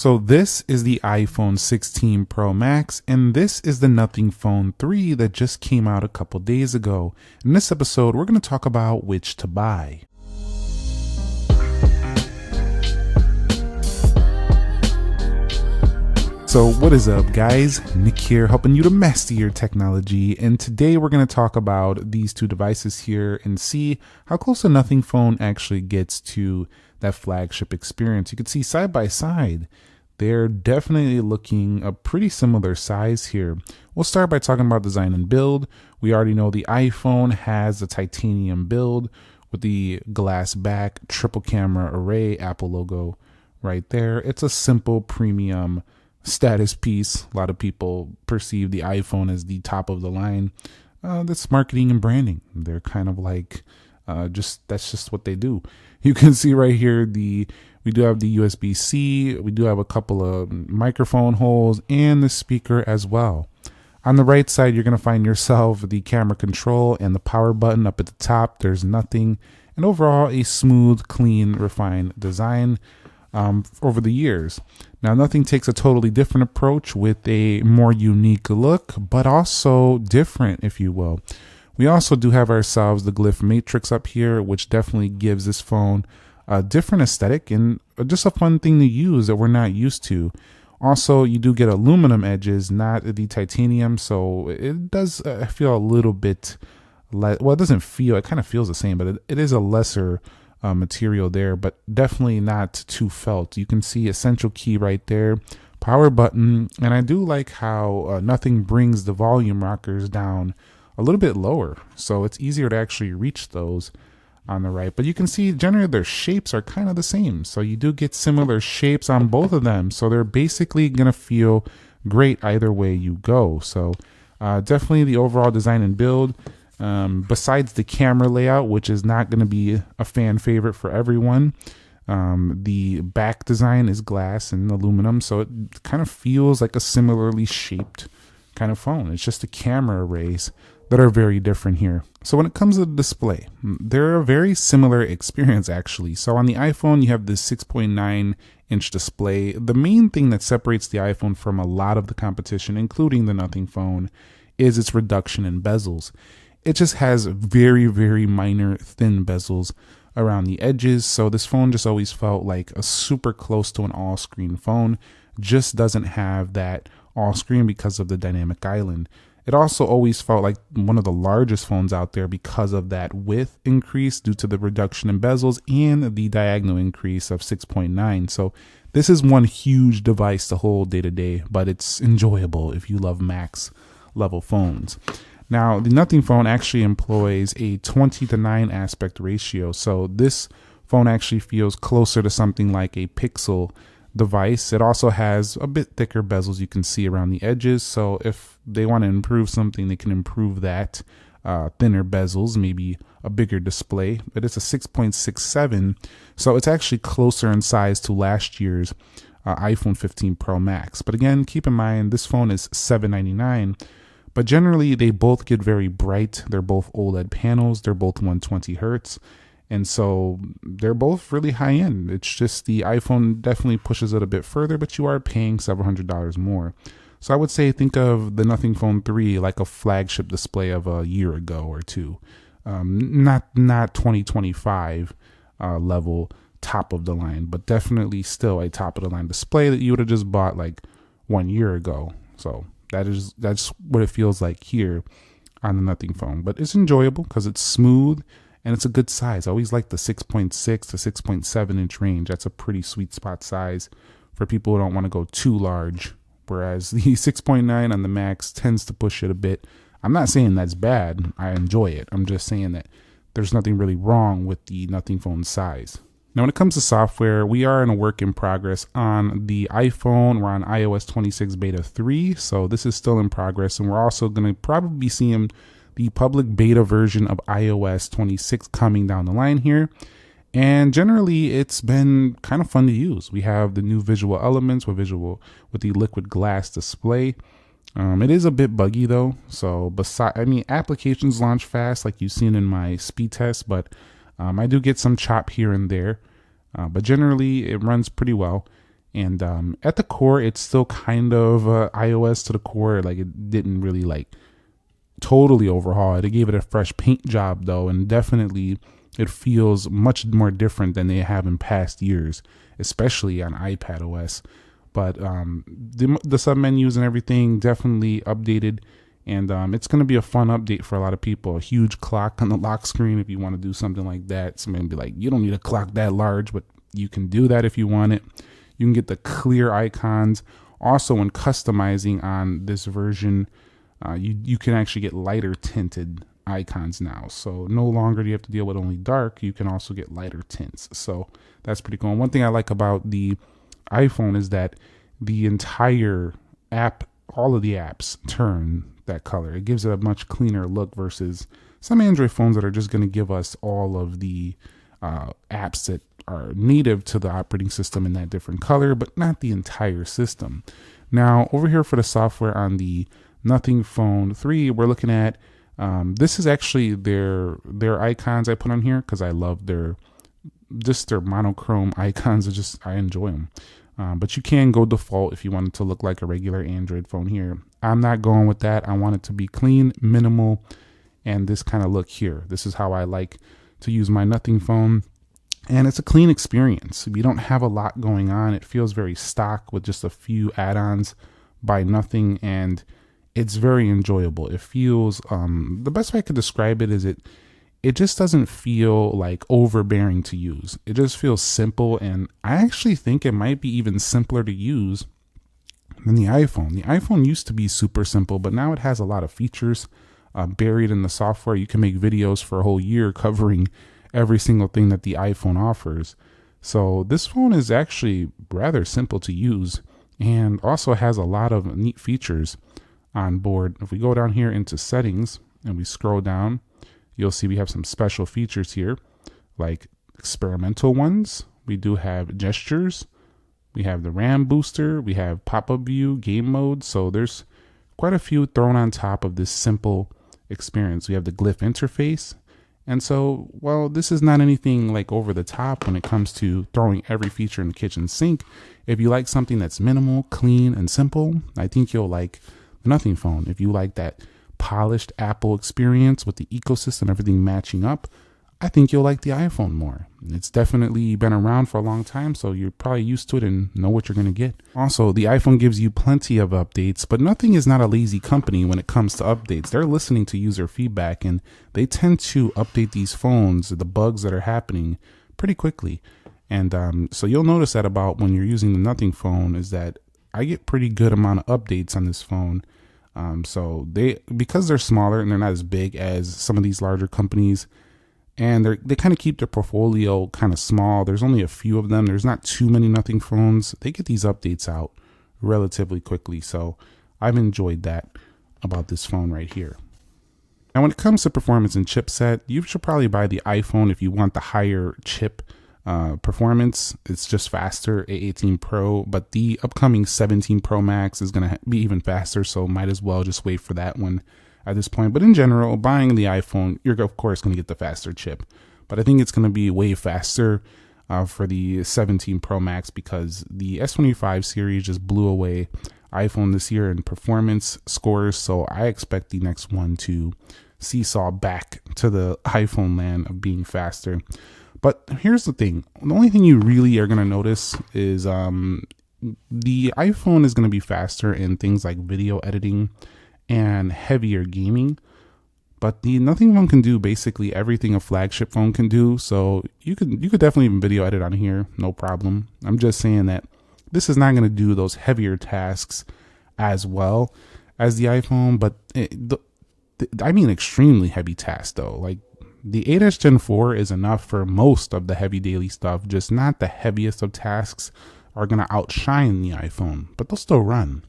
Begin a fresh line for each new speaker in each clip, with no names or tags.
So this is the iPhone 16 Pro Max, and this is the Nothing Phone 3 that just came out a couple days ago. In this episode, we're going to talk about which to buy. So what is up, guys? Nick here, helping you to master your technology, and today we're going to talk about these two devices here and see how close the Nothing Phone actually gets to that flagship experience. You can see side by side, they're definitely looking a pretty similar size here. We'll start by talking about design and build. We already know the iPhone has a titanium build with the glass back, triple camera array, Apple logo right there. It's a simple premium status piece. A lot of people perceive the iPhone as the top of the line. That's marketing and branding. They're kind of like that's just what they do. You can see right here we do have the USB-C, we do have a couple of microphone holes and the speaker as well. On the right side, you're going to find yourself the camera control and the power button up at the top. There's nothing, and overall a smooth, clean, refined design over the years. Now, Nothing takes a totally different approach with a more unique look, but also different, if you will. We also do have ourselves the glyph matrix up here, which definitely gives this phone a different aesthetic and just a fun thing to use that we're not used to. Also, you do get aluminum edges, not the titanium, so it does feel a little bit well, it doesn't feel, it kind of feels the same, but it is a lesser material there, but definitely not too felt. You can see essential key right there, power button, and I do like how Nothing brings the volume rockers down a little bit lower, so it's easier to actually reach those on the right. But you can see generally their shapes are kind of the same, so you do get similar shapes on both of them, so they're basically gonna feel great either way you go. So definitely the overall design and build, besides the camera layout, which is not going to be a fan favorite for everyone, the back design is glass and aluminum, so it kind of feels like a similarly shaped kind of phone. It's just the camera arrays that are very different here. So when it comes to the display, they're a very similar experience actually. So on the iPhone, you have this 6.9-inch display. The main thing that separates the iPhone from a lot of the competition, including the Nothing Phone, is its reduction in bezels. It just has very, very minor thin bezels around the edges. So this phone just always felt like a super close to an all-screen phone. Just doesn't have that all-screen because of the dynamic island. It also always felt like one of the largest phones out there because of that width increase due to the reduction in bezels and the diagonal increase of 6.9. So this is one huge device to hold day to day, but it's enjoyable if you love max level phones. Now, the Nothing Phone actually employs a 20:9 aspect ratio. So this phone actually feels closer to something like a Pixel device. It also has a bit thicker bezels you can see around the edges. So if they want to improve something, they can improve that. Thinner bezels, maybe a bigger display, but it's a 6.67. So it's actually closer in size to last year's iPhone 15 Pro Max. But again, keep in mind, this phone is $799. But generally, they both get very bright. They're both OLED panels. They're both 120 hertz. And so they're both really high end. It's just the iPhone definitely pushes it a bit further, but you are paying several $700 more. So I would say think of the Nothing Phone 3 like a flagship display of a year ago or two. Not 2025 level top of the line, but definitely still a top of the line display that you would have just bought like 1 year ago. So that's what it feels like here on the Nothing Phone. But it's enjoyable because it's smooth and it's a good size. I always like the 6.6 to 6.7 inch range. That's a pretty sweet spot size for people who don't want to go too large, whereas the 6.9 on the Max tends to push it a bit. I'm not saying that's bad. I enjoy it. I'm just saying that there's nothing really wrong with the Nothing Phone size. Now, when it comes to software, we are in a work in progress on the iPhone. We're on iOS 26 beta 3, so this is still in progress, and we're also going to probably be seeing the public beta version of iOS 26 coming down the line here. And generally, it's been kind of fun to use. We have the new visual elements with the liquid glass display. It is a bit buggy though. So applications launch fast, like you've seen in my speed test, but I do get some chop here and there. But generally, it runs pretty well. And at the core, it's still kind of iOS to the core. Like, it didn't really like totally overhaul it. It gave it a fresh paint job though, and definitely it feels much more different than they have in past years, especially on iPad OS. But the sub menus and everything definitely updated, and it's going to be a fun update for a lot of people. A huge clock on the lock screen if you want to do something like that. Somebody be like, you don't need a clock that large, but you can do that if you want it. You can get the clear icons. Also, when customizing on this version, you can actually get lighter tinted icons now. So no longer do you have to deal with only dark. You can also get lighter tints. So that's pretty cool. And one thing I like about the iPhone is that the entire app, all of the apps turn that color. It gives it a much cleaner look versus some Android phones that are just going to give us all of the apps that are native to the operating system in that different color, but not the entire system. Now, over here for the software on the Nothing Phone 3, we're looking at this is actually their icons I put on here because I love their monochrome icons. I enjoy them. But you can go default if you want it to look like a regular Android phone here. I'm not going with that. I want it to be clean, minimal, and this kind of look here. This is how I like to use my Nothing Phone. And it's a clean experience. We don't have a lot going on. It feels very stock with just a few add-ons by Nothing, and it's very enjoyable. It feels, the best way I could describe it is it just doesn't feel like overbearing to use. It just feels simple, and I actually think it might be even simpler to use than the iPhone. The iPhone used to be super simple, but now it has a lot of features buried in the software. You can make videos for a whole year covering every single thing that the iPhone offers. So this phone is actually rather simple to use and also has a lot of neat features on board. If we go down here into settings and we scroll down, you'll see we have some special features here, like experimental ones. We do have gestures. We have the RAM booster. We have pop-up view, game mode. So there's quite a few thrown on top of this simple experience. We have the glyph interface. And so, well, this is not anything like over the top when it comes to throwing every feature in the kitchen sink. If you like something that's minimal, clean, and simple, I think you'll like the Nothing Phone. If you like that polished Apple experience with the ecosystem, everything matching up, I think you'll like the iPhone more. It's definitely been around for a long time, so you're probably used to it and know what you're going to get. Also, the iPhone gives you plenty of updates, but Nothing is not a lazy company when it comes to updates. They're listening to user feedback, and they tend to update these phones, the bugs that are happening, pretty quickly. And so you'll notice that about when you're using the Nothing Phone is that I get pretty good amount of updates on this phone. So because they're smaller and they're not as big as some of these larger companies, and they kind of keep their portfolio kind of small. There's only a few of them. There's not too many Nothing phones. They get these updates out relatively quickly. So I've enjoyed that about this phone right here. Now, when it comes to performance and chipset, you should probably buy the iPhone if you want the higher chip performance. It's just faster, A18 Pro, but the upcoming 17 Pro Max is going to be even faster. So might as well just wait for that one at this point. But in general, buying the iPhone, you're of course going to get the faster chip, but I think it's going to be way faster for the 17 Pro Max because the S25 series just blew away iPhone this year in performance scores. So I expect the next one to seesaw back to the iPhone land of being faster. But here's the thing. The only thing you really are going to notice is the iPhone is going to be faster in things like video editing and heavier gaming, but the Nothing Phone can do basically everything a flagship phone can do. So you could definitely even video edit on here, no problem. I'm just saying that this is not going to do those heavier tasks as well as the iPhone, but I mean extremely heavy tasks though. Like the 8S Gen 4 is enough for most of the heavy daily stuff, just not the heaviest of tasks are going to outshine the iPhone, but they'll still run.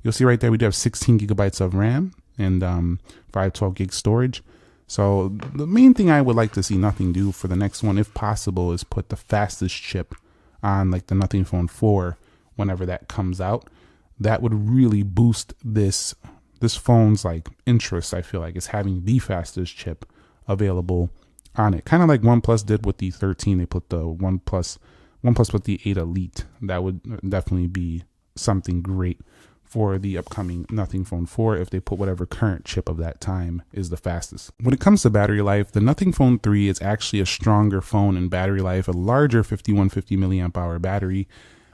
You'll see right there we do have 16 gigabytes of RAM and 512 gig storage. So the main thing I would like to see Nothing do for the next one, if possible, is put the fastest chip on like the Nothing Phone 4 whenever that comes out. That would really boost this phone's like interest. I feel like is having the fastest chip available on it. Kind of like OnePlus did with the 13. They put the OnePlus OnePlus with the 8 Elite. That would definitely be something great for the upcoming Nothing Phone 4 if they put whatever current chip of that time is the fastest. When it comes to battery life, the Nothing Phone 3 is actually a stronger phone in battery life. A larger 5150 milliamp hour battery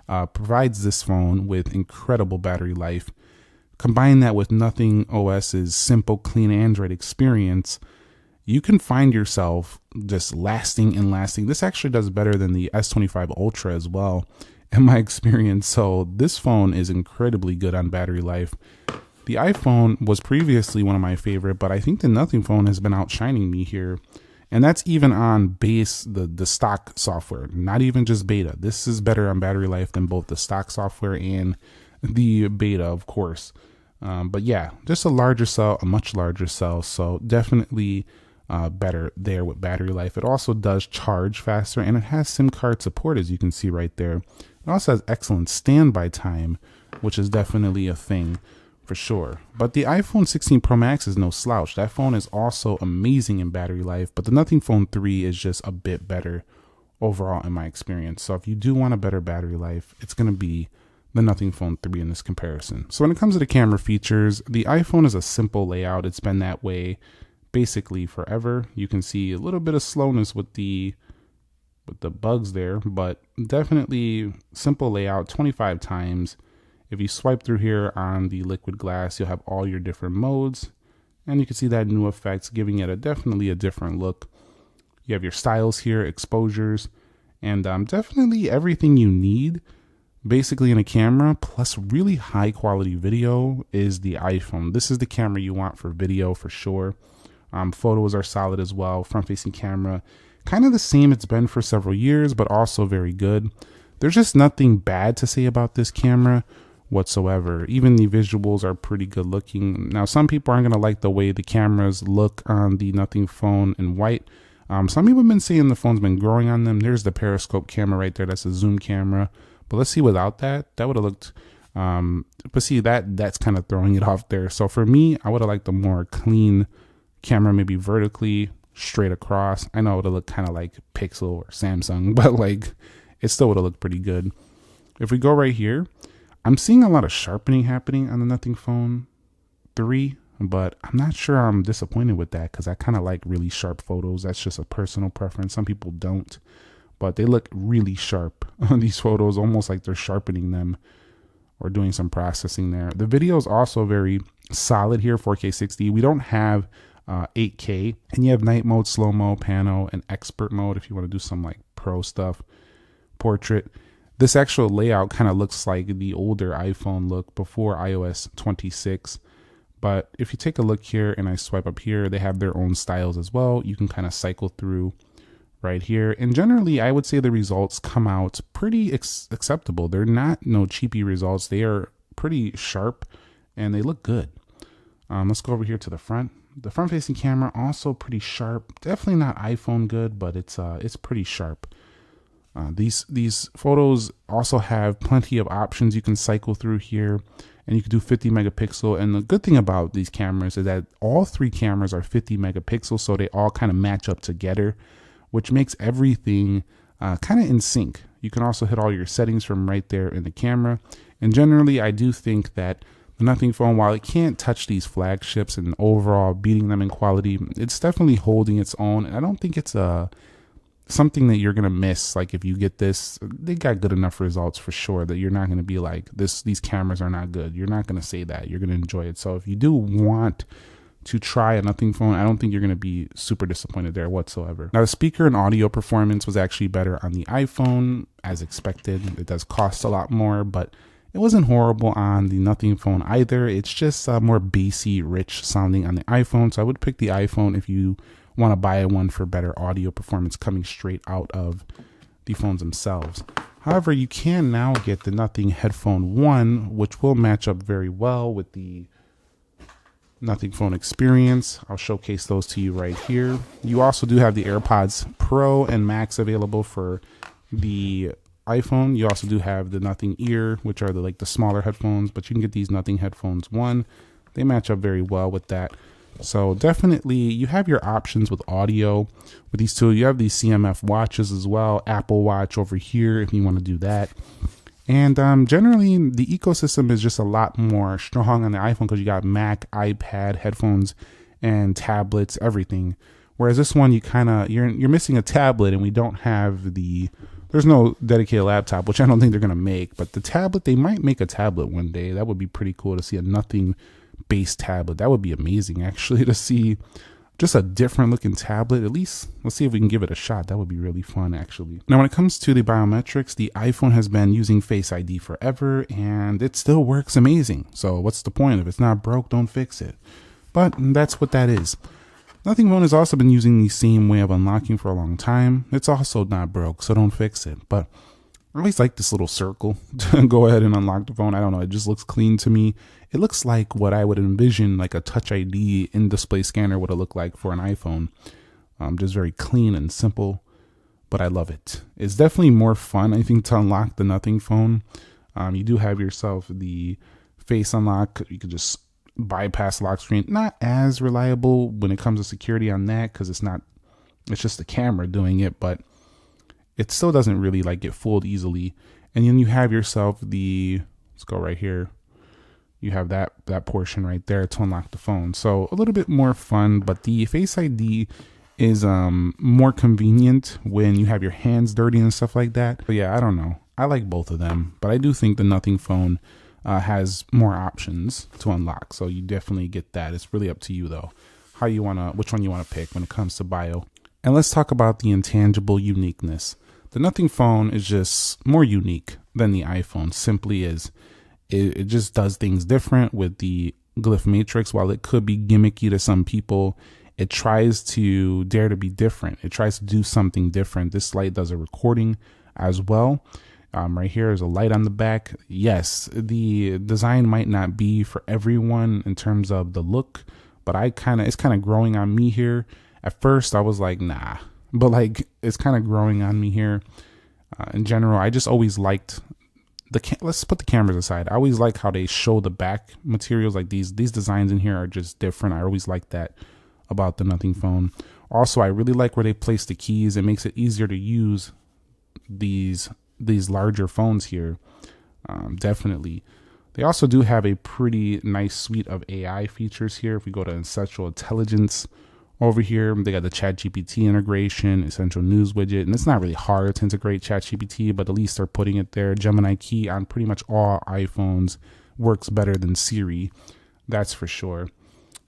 provides this phone with incredible battery life. Combine that with Nothing OS's simple, clean Android experience, you can find yourself just lasting and lasting. This actually does better than the S25 Ultra as well, in my experience. So this phone is incredibly good on battery life. The iPhone was previously one of my favorite, but I think the Nothing Phone has been outshining me here. And that's even on the stock software, not even just beta. This is better on battery life than both the stock software and the beta, of course. But yeah, just a larger cell, a much larger cell. So definitely better there with battery life. It also does charge faster, and it has SIM card support, as you can see right there. It also has excellent standby time, which is definitely a thing for sure. But the iPhone 16 Pro Max is no slouch. That phone is also amazing in battery life, but the Nothing Phone 3 is just a bit better overall in my experience. So if you do want a better battery life, it's going to be the Nothing Phone 3 in this comparison. So when it comes to the camera features, the iPhone is a simple layout. It's been that way basically forever. You can see a little bit of slowness with the bugs there, but definitely simple layout, 25 times. If you swipe through here on the liquid glass, you'll have all your different modes, and you can see that new effects giving it definitely a different look. You have your styles here, exposures, and definitely everything you need basically in a camera, plus really high quality video, is the iPhone. This is the camera you want for video for sure. Photos are solid as well. Front facing camera, kind of the same it's been for several years, but also very good. There's just nothing bad to say about this camera whatsoever. Even the visuals are pretty good looking. Now, some people aren't going to like the way the cameras look on the Nothing Phone in white. Some people have been saying the phone's been growing on them. There's the periscope camera right there. That's a zoom camera. But let's see without that. That would have looked, but see, that's kind of throwing it off there. So for me, I would have liked a more clean camera, maybe vertically straight across. I know it would have looked kind of like Pixel or Samsung, but like it still would have looked pretty good. If we go right here, I'm seeing a lot of sharpening happening on the Nothing Phone 3, but I'm not sure I'm disappointed with that because I kind of like really sharp photos. That's just a personal preference. Some people don't, but they look really sharp on these photos, almost like they're sharpening them or doing some processing there. The video is also very solid here, 4K 60. We don't have 8K, and you have night mode, slow-mo, pano, and expert mode if you want to do some like pro stuff, portrait. This actual layout kind of looks like the older iPhone look before iOS 26. But if you take a look here and I swipe up here, they have their own styles as well. You can kind of cycle through right here. And generally, I would say the results come out pretty acceptable. They're not no cheapy results. They are pretty sharp and they look good. Let's go over here to the front. The front-facing camera also pretty sharp. Definitely not iPhone good, but it's pretty sharp. These photos also have plenty of options you can cycle through here, and you can do 50 megapixel. And the good thing about these cameras is that all three cameras are 50 megapixels, so they all kind of match up together, which makes everything kind of in sync. You can also hit all your settings from right there in the camera. And generally, I do think that the Nothing Phone, while it can't touch these flagships and overall beating them in quality, it's definitely holding its own. And I don't think it's something that you're going to miss. Like if you get this, they got good enough results for sure that you're not going to be like, these cameras are not good. You're not going to say that. You're going to enjoy it. So if you do want to try a Nothing Phone, I don't think you're going to be super disappointed there whatsoever. Now, the speaker and audio performance was actually better on the iPhone, as expected. It does cost a lot more, but it wasn't horrible on the Nothing Phone either. It's just more bassy, rich sounding on the iPhone. So I would pick the iPhone if you want to buy one for better audio performance coming straight out of the phones themselves. However, you can now get the Nothing Headphone 1, which will match up very well with the Nothing Phone experience. I'll showcase those to you right here. You also do have the AirPods Pro and Max available for the iPhone. You also do have the Nothing Ear, which are the smaller headphones, but you can get these Nothing Headphones 1. They match up very well with that. So definitely you have your options with audio with these two. You have these CMF watches as well, Apple Watch over here if you want to do that. And generally the ecosystem is just a lot more strong on the iPhone because you got Mac, iPad, headphones, and tablets, everything. Whereas this one, you're missing a tablet, and we don't have there's no dedicated laptop, which I don't think they're gonna make. But the tablet, they might make a tablet one day. That would be pretty cool to see a nothing based tablet. That would be amazing actually to see just a different looking tablet. At least let's see if we can give it a shot. That would be really fun actually. Now when it comes to the biometrics, the iPhone has been using Face ID forever and it still works amazing. So what's the point? If it's not broke, don't fix it. But that's what that is. Nothing Phone has also been using the same way of unlocking for a long time. It's also not broke, so don't fix it. But I always like this little circle to go ahead and unlock the phone. I don't know, it just looks clean to me. It looks like what I would envision like a Touch ID in-display scanner would have looked like for an iPhone. Just very clean and simple, but I love it. It's definitely more fun, I think, to unlock the Nothing Phone. You do have yourself the face unlock. You could just bypass lock screen. Not as reliable when it comes to security on that because it's just the camera doing it, but it still doesn't really like get fooled easily. And then you have yourself let's go right here. You have that portion right there to unlock the phone. So a little bit more fun, but the Face ID is more convenient when you have your hands dirty and stuff like that. But yeah, I don't know. I like both of them, but I do think the Nothing Phone has more options to unlock. So you definitely get that. It's really up to you though, which one you want to pick when it comes to bio. And let's talk about the intangible uniqueness. The Nothing Phone is just more unique than the iPhone. Simply is. It just does things different with the glyph matrix. While it could be gimmicky to some people, it tries to dare to be different. It tries to do something different. This light does a recording as well. Right here is a light on the back. Yes, the design might not be for everyone in terms of the look, but it's kind of growing on me here. At first I was like, nah, but like it's kind of growing on me here. In general, I just always liked let's put the cameras aside. I always like how they show the back materials. Like these designs in here are just different. I always like that about the Nothing Phone. Also, I really like where they place the keys. It makes it easier to use these larger phones here. Definitely. They also do have a pretty nice suite of AI features here. If we go to Essential Intelligence over here, they got the ChatGPT integration, Essential News widget, and it's not really hard to integrate ChatGPT, but at least they're putting it there. Gemini key on pretty much all iPhones works better than Siri, that's for sure.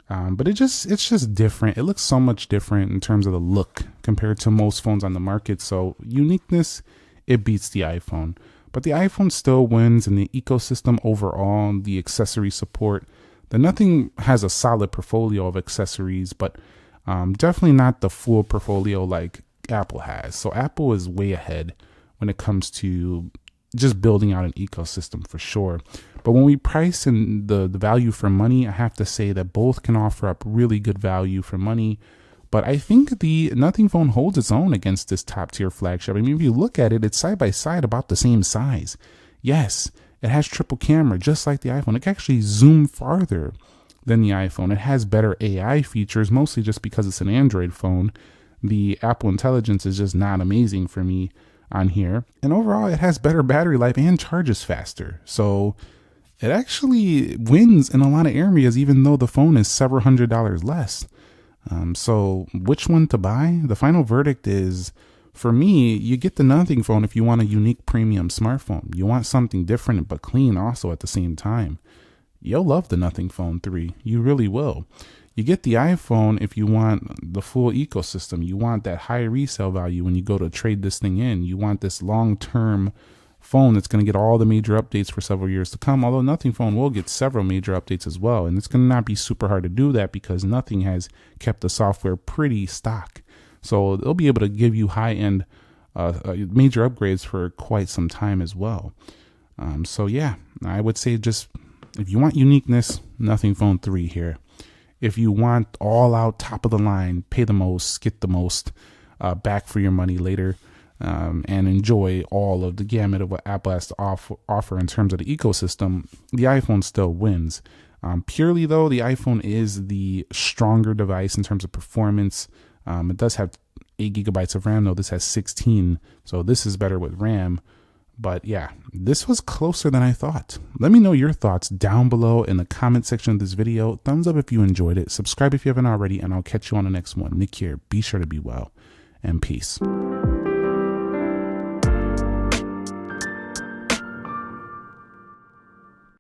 But it's just different. It looks so much different in terms of the look compared to most phones on the market. So uniqueness, it beats the iPhone. But the iPhone still wins in the ecosystem overall, the accessory support. The Nothing has a solid portfolio of accessories, but definitely not the full portfolio like Apple has. So Apple is way ahead when it comes to just building out an ecosystem for sure. But when we price in the value for money, I have to say that both can offer up really good value for money. But I think the Nothing Phone holds its own against this top tier flagship. I mean, if you look at it, it's side by side about the same size. Yes, it has triple camera, just like the iPhone. It can actually zoom farther than the iPhone. It has better AI features, mostly just because it's an Android phone. The Apple Intelligence is just not amazing for me on here. And overall, it has better battery life and charges faster. So it actually wins in a lot of areas, even though the phone is several $100s less. So which one to buy? The final verdict is, for me, you get the Nothing Phone if you want a unique premium smartphone. You want something different but clean also at the same time. You'll love the Nothing Phone 3. You really will. You get the iPhone if you want the full ecosystem. You want that high resale value when you go to trade this thing in. You want this long-term phone that's going to get all the major updates for several years to come, although Nothing Phone will get several major updates as well. And it's going to not be super hard to do that because Nothing has kept the software pretty stock. So they'll be able to give you high-end major upgrades for quite some time as well. So yeah, I would say just if you want uniqueness, Nothing Phone 3 here. If you want all out, top of the line, pay the most, get the most back for your money later, and enjoy all of the gamut of what Apple has to offer in terms of the ecosystem, the iPhone still wins. Purely though, the iPhone is the stronger device in terms of performance. It does have 8 gigabytes of RAM, though this has 16, so this is better with RAM. But yeah, this was closer than I thought. Let me know your thoughts down below in the comment section of this video. Thumbs up if you enjoyed it. Subscribe if you haven't already, and I'll catch you on the next one. Nick here. Be sure to be well, and peace.